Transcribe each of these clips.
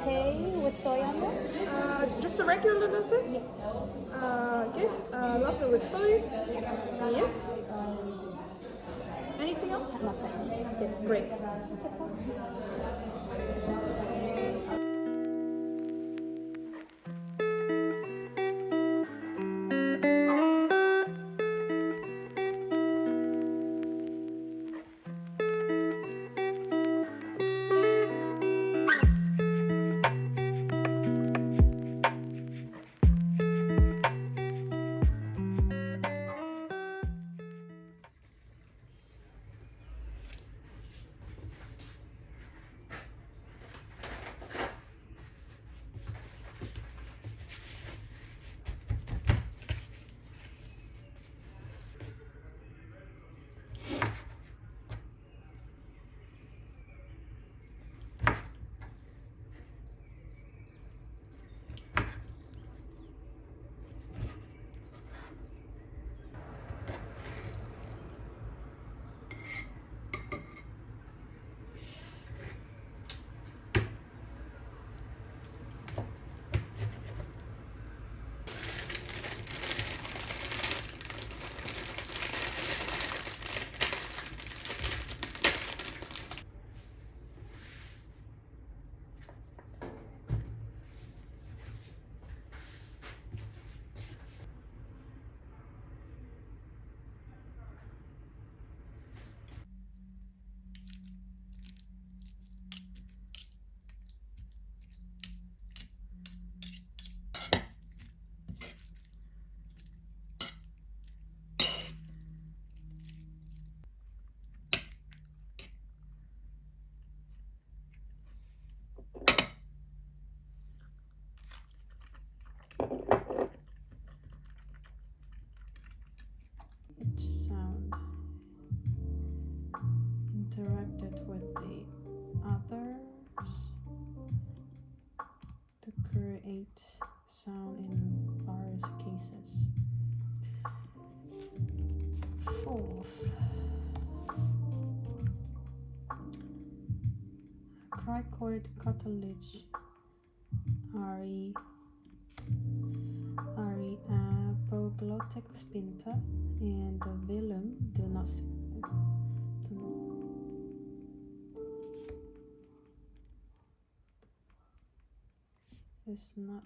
latte with soy on it? Just a regular latte? Yes. Okay. Latte with soy. Yes. Anything else? Nothing. Okay, great. Each sound interacted with the others to create sound in various cases. Fourth, cricoid cartilage, RE, apoglottic sphincter, and the velum do not is not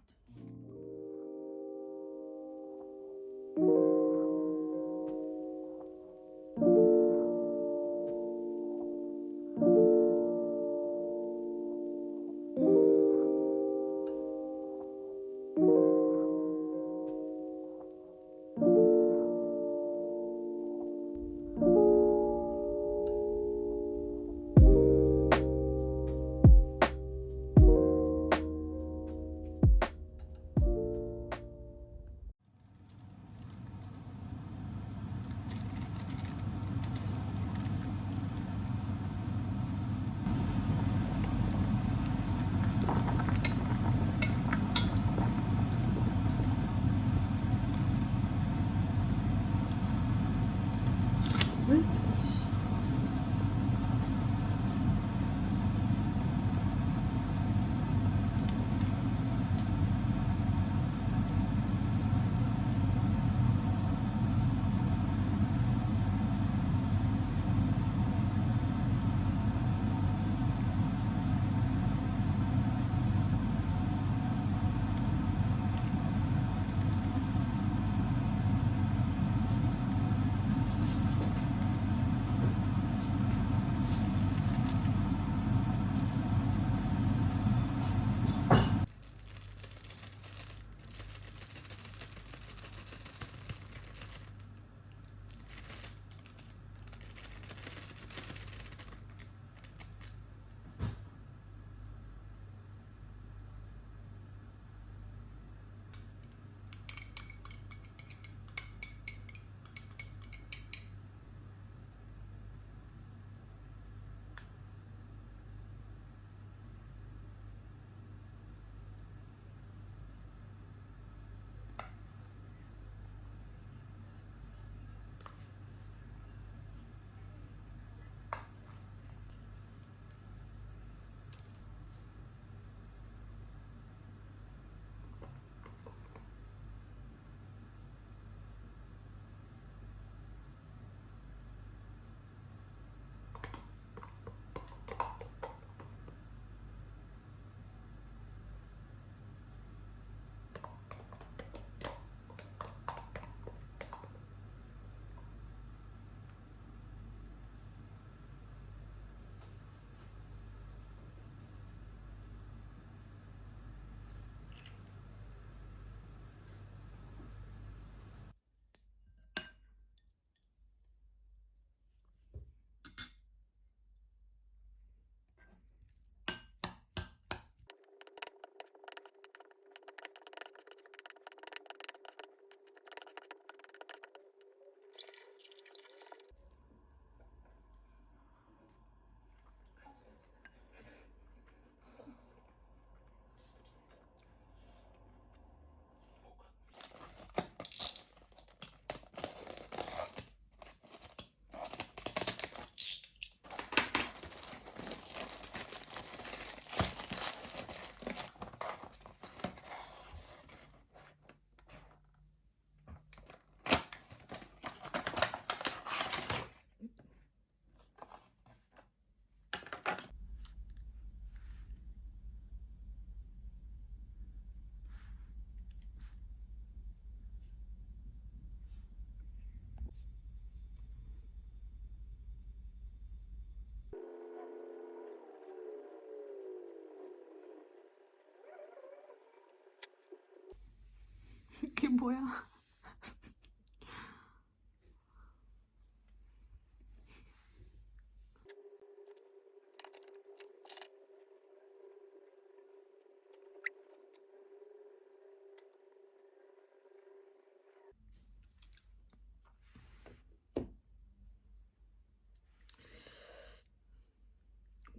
이게 뭐야?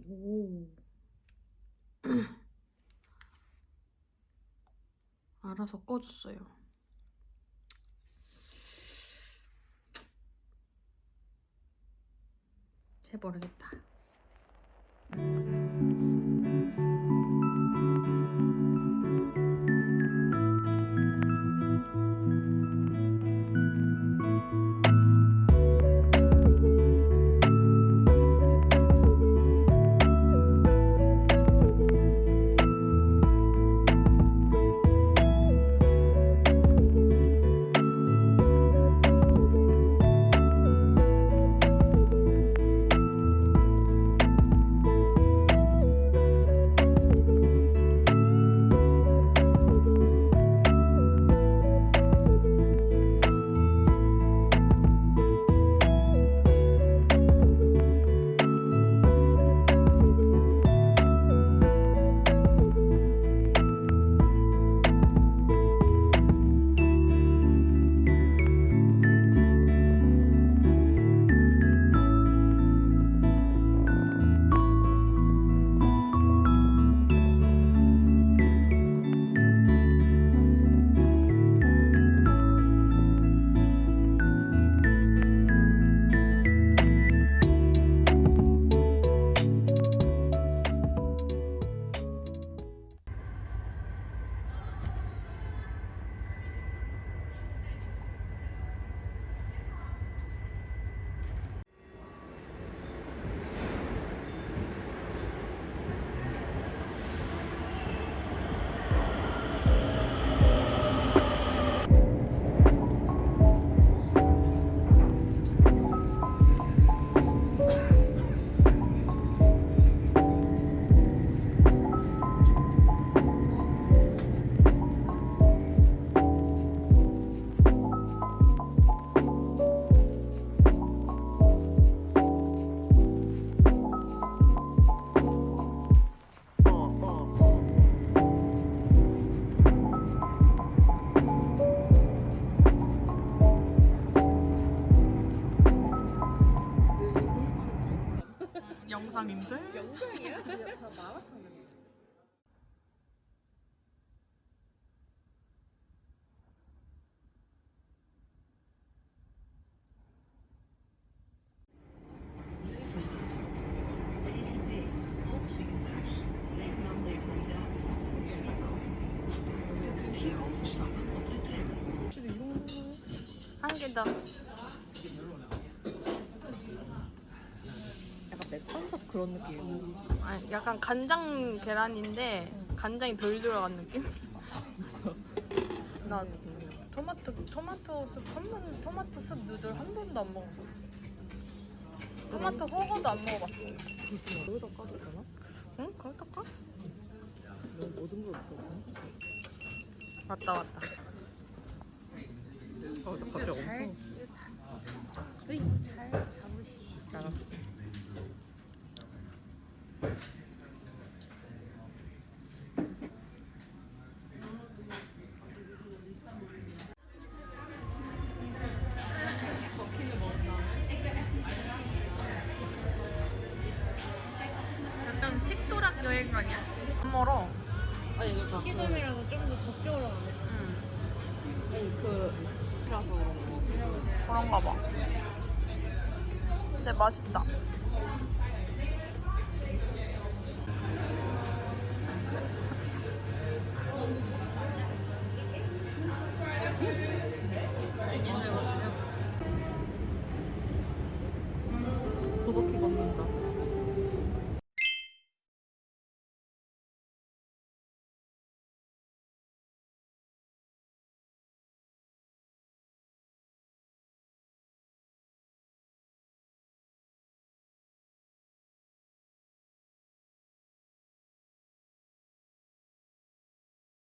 오. 알아서 꺼줬어요. 잘 모르겠다. 영상인데? 영상이야? 다 마라탕. GGD, Oogziekenhuis, Leendam Revalidatie, Spiegel. U kunt hier overstappen op de tram. 한 개 더. 약간 맥반석 그런 느낌. 아니, 약간 간장 계란인데 간장이 덜 들어간 느낌? 나 토마토 숲 토마토 숲 누들 한 번도 안 먹었어. 토마토 허거도 안 먹어봤어. 여기다 까도 되나? 응? 거기다 까? 너무 모든 걸 없어. 맞다. 나 갑자기 엄청. 잘 잡으시. 알았어. 약간 식도락 여행 아니야? 안 멀어. 아니 이거 스키덤이라서 좀 더 북쪽으로 가네. 응. 아니 그라서 그런가 봐. 근데 맛있다. 도덕히 걷는 자.